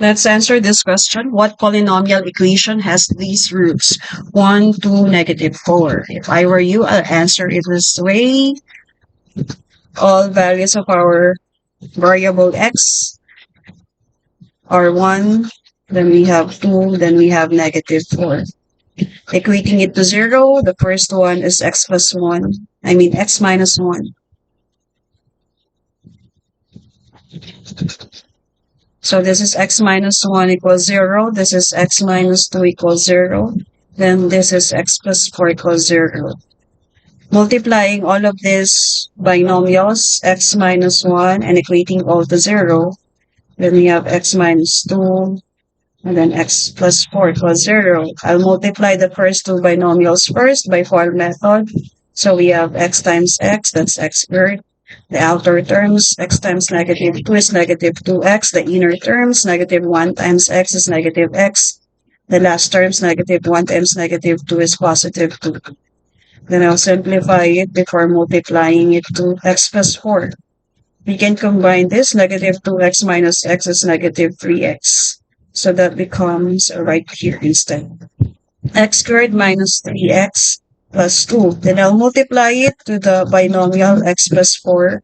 Let's answer this question. What polynomial equation has these roots? 1, 2, negative 4. If I were you, I'll answer it this way. All values of our variable x are 1, then we have 2, then we have negative 4. Equating it to 0, the first one is x plus 1. I mean x minus 1. So this is x minus 1 equals 0. This is x minus 2 equals 0. Then this is x plus 4 equals 0. Multiplying all of these binomials, x minus 1, and equating all to 0, then we have x minus 2, and then x plus 4 equals 0. I'll multiply the first two binomials first by FOIL method. So we have x times x, that's x squared. The outer terms, x times negative 2 is negative 2x. The inner terms, negative 1 times x is negative x. The last terms, negative 1 times negative 2 is positive 2. Then I'll simplify it before multiplying it to x plus 4. We can combine this. Negative 2x minus x is negative 3x. So that becomes right here instead. X squared minus 3x plus 2. Then I'll multiply it to the binomial x plus 4.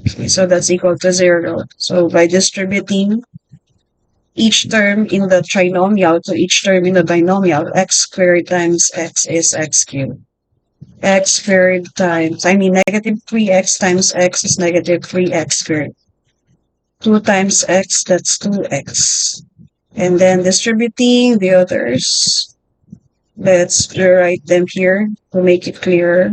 Okay, so that's equal to 0. So by distributing each term in the trinomial to each term in the binomial, x squared times x is x cubed. X squared times, negative 3x times x is negative 3x squared. 2 times x, that's 2x. And then distributing the others, let's rewrite them here to make it clearer.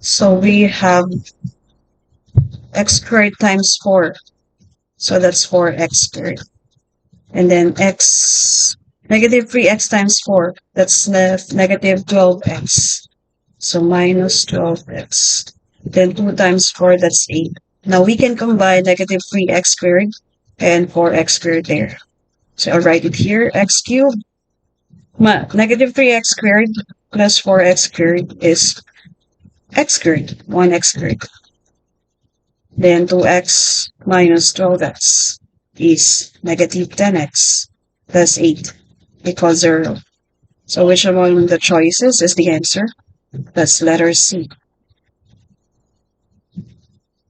So we have x squared times 4. So that's 4x squared. And then x, negative 3x times 4. That's negative 12x. So minus 12x. Then 2 times 4, that's 8. Now we can combine negative 3x squared and 4x squared there. So I'll write it here, x cubed. Negative 3x squared plus 4x squared is x squared, 1x squared. Then 2x minus 12x is negative 10x plus 8 equals 0. So which among the choices is the answer? That's letter C.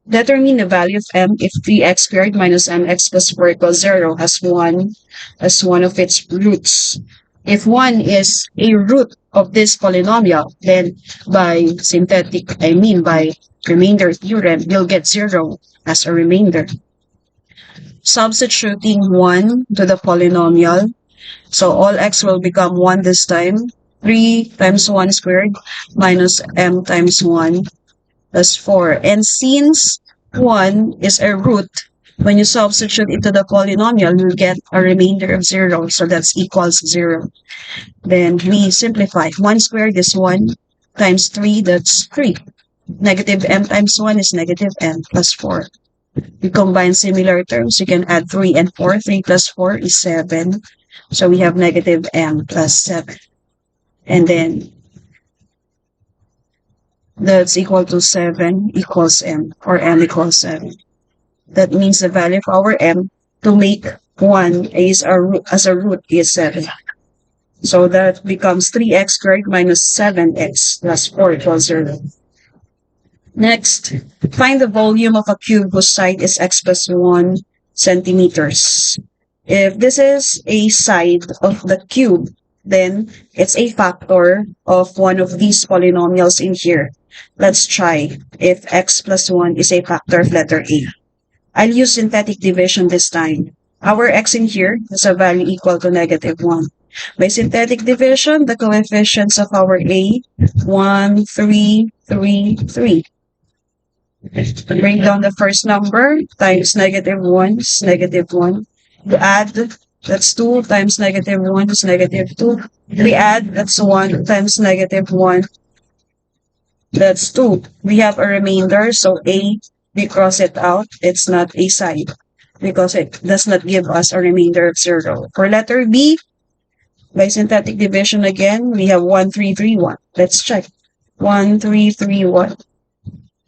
Determine the value of m if 3x squared minus mx plus 4 equals 0 has one of its roots. If 1 is a root of this polynomial, then by remainder theorem, you'll get 0 as a remainder. Substituting 1 to the polynomial, so all x will become 1 this time. 3 times 1 squared minus m times 1 plus 4. And since 1 is a root, when you substitute into the polynomial, you'll get a remainder of 0. So that's equals 0. Then we simplify. 1 squared is 1 times 3, that's 3. Negative m times 1 is negative m plus 4. We combine similar terms. You can add 3 and 4. 3 plus 4 is 7. So we have negative m plus 7. And then that's equal to 7 equals m, or m equals 7. That means the value of our m to make 1 as a root is 7. So that becomes 3x squared minus 7x plus 4 equals 0. Next, find the volume of a cube whose side is x plus 1 centimeters. If this is a side of the cube, then it's a factor of one of these polynomials in here. Let's try if x plus 1 is a factor of letter A. I'll use synthetic division this time. Our x in here has a value equal to negative 1. By synthetic division, the coefficients of our A, 1, 3, 3, 3. Bring down the first number times negative 1 is negative 1. You add, that's 2 times negative 1 is negative 2. We add, that's 1 times negative 1. That's 2. We have a remainder, so A, we cross it out. It's not a side because it does not give us a remainder of 0. For letter B, By synthetic division again, we have 1, 3, 3, 1. Let's check. 1, 3, 3, 1.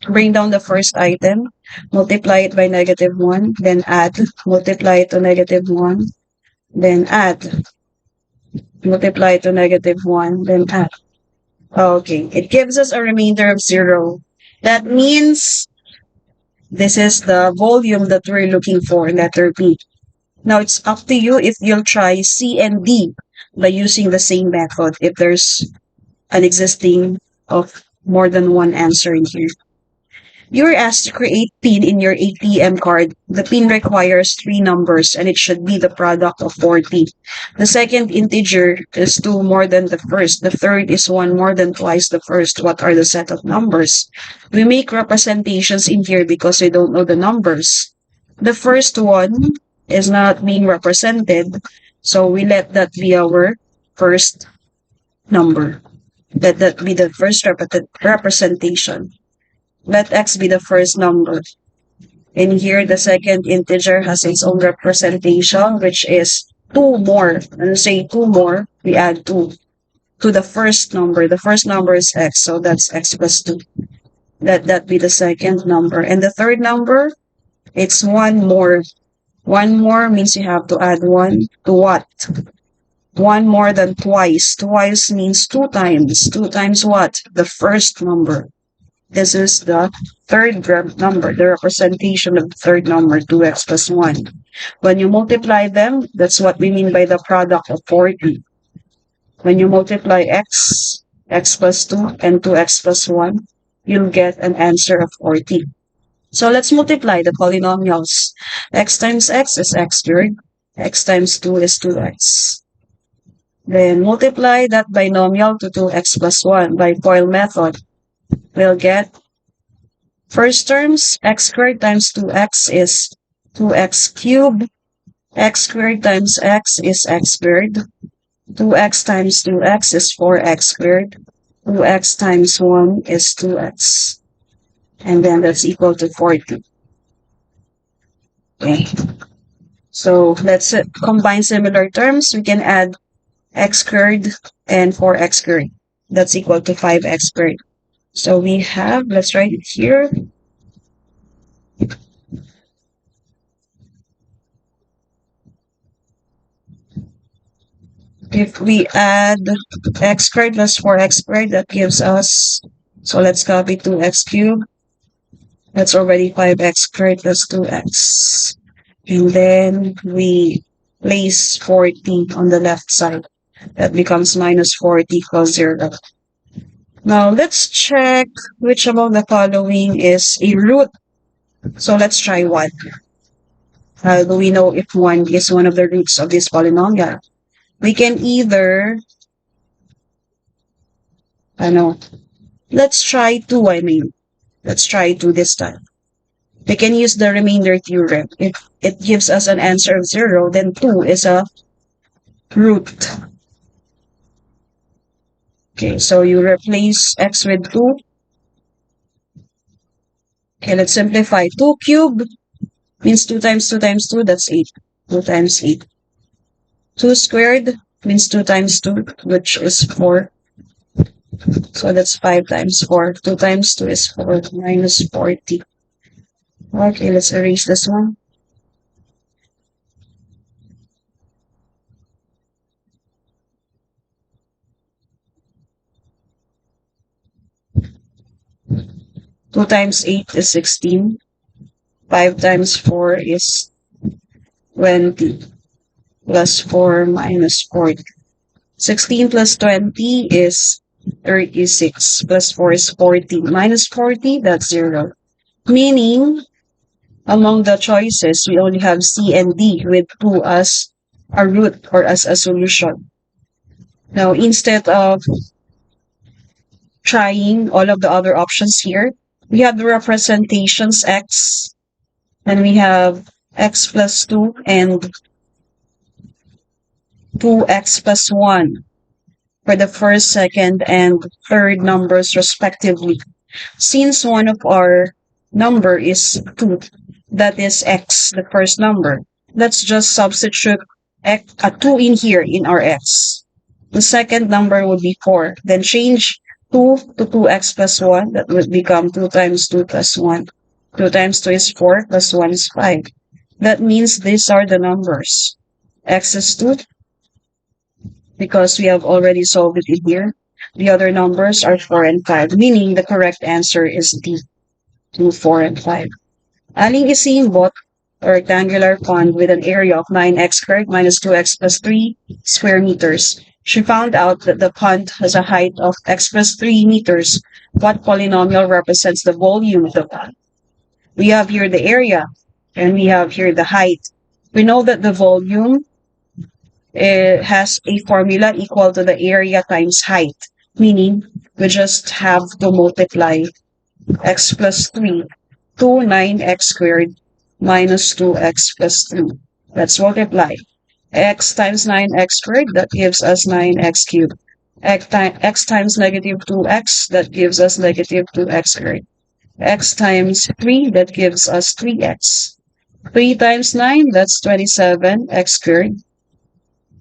Bring down the first item, multiply it by -1, then add, multiply it to -1, then add, multiply it to -1, then add. Okay, it gives us a remainder of 0. That means this is the volume that we're looking for, letter B. Now it's up to you if you'll try C and D by using the same method if there's an existing of more than one answer in here. You're asked to create PIN in your ATM card. The PIN requires 3 numbers and it should be the product of 40. The second integer is 2 more than the first. The third is 1 more than twice the first. What are the set of numbers? We make representations in here because we don't know the numbers. The first one is not being represented, so we let that be our first number. Let that be the first representation. Let x be the first number. In here, the second integer has its own representation, which is 2 more. When we say 2 more, we add 2 to the first number. The first number is x, so that's x plus 2. Let that be the second number. And the third number, it's 1 more. 1 more means you have to add 1 to what? 1 more than twice. Twice means 2 times. 2 times what? The first number. This is the third number, the representation of the third number, 2x plus 1. When you multiply them, that's what we mean by the product of 40. When you multiply x, x plus 2, and 2x plus 1, you'll get an answer of 40. So let's multiply the polynomials. X times x is x squared. X times 2 is 2x. Then multiply that binomial to 2x plus 1 by FOIL method. We'll get first terms, x squared times 2x is 2x cubed. X squared times x is x squared. 2x times 2x is 4x squared. 2x times 1 is 2x. And then that's equal to 40. Okay. So let's combine similar terms. We can add x squared and 4x squared. That's equal to 5x squared. So we have, let's write it here. If we add x squared plus 4x squared, that gives us, so let's copy 2x cubed. That's already 5x squared plus 2x. And then we place 40 on the left side. That becomes minus 40 equals 0. Now, let's check which among the following is a root. So let's try 1. How do we know if 1 is one of the roots of this polynomial? We can either, let's try 2, Let's try 2 this time. We can use the remainder theorem. If it gives us an answer of 0, then 2 is a root. Okay, so you replace x with 2. Okay, let's simplify. 2 cubed means 2 times 2 times 2, that's 8. 2 times 8. 2 squared means 2 times 2, which is 4. So that's 5 times 4. 2 times 2 is 4, minus 40. Okay, let's erase this one. Two times 8 is 16. 5 times 4 is 20. Plus 4 minus 40. 16 plus 20 is 36. Plus 4 is 40. Minus 40, that's 0. Meaning, among the choices, we only have C and D with 2 as a root or as a solution. Now, instead of trying all of the other options here, we have the representations x, and we have x plus 2 and 2x plus 1 for the first, second, and third numbers respectively. Since one of our number is 2, that is x, the first number, let's just substitute a 2 in here in our x. The second number would be 4. Then change 2 to 2x plus 1. That would become 2 times 2 plus 1. 2 times 2 is 4 plus 1 is 5. That means these are the numbers. X is 2 because we have already solved it in here. The other numbers are 4 and 5, meaning the correct answer is D, 2, 4, and 5. Aling isimbot a rectangular pond with an area of 9x squared minus 2x plus 3 square meters. She found out that the pond has a height of x plus 3 meters. What polynomial represents the volume of the pond? We have here the area, and we have here the height. We know that the volume has a formula equal to the area times height, meaning we just have to multiply x plus 3 to 9x squared minus 2x plus 3. Let's multiply. X times 9x squared, that gives us 9x cubed. X times negative 2x, that gives us negative 2x squared. X times 3, that gives us 3x. 3 times 9, that's 27x squared.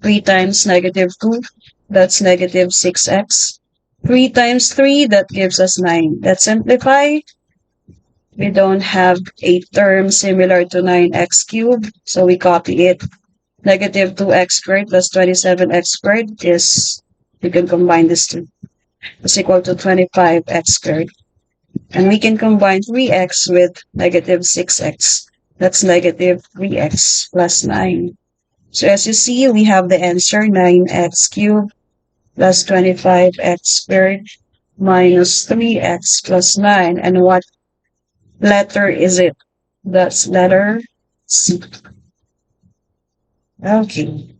3 times negative 2, that's negative 6x. 3 times 3, that gives us 9. Let's simplify. We don't have a term similar to 9x cubed, so we copy it. Negative 2x squared plus 27x squared is, you can combine this two, is equal to 25x squared. And we can combine 3x with negative 6x. That's negative 3x plus 9. So as you see, we have the answer 9x cubed plus 25x squared minus 3x plus 9. And what letter is it? That's letter C. Okay.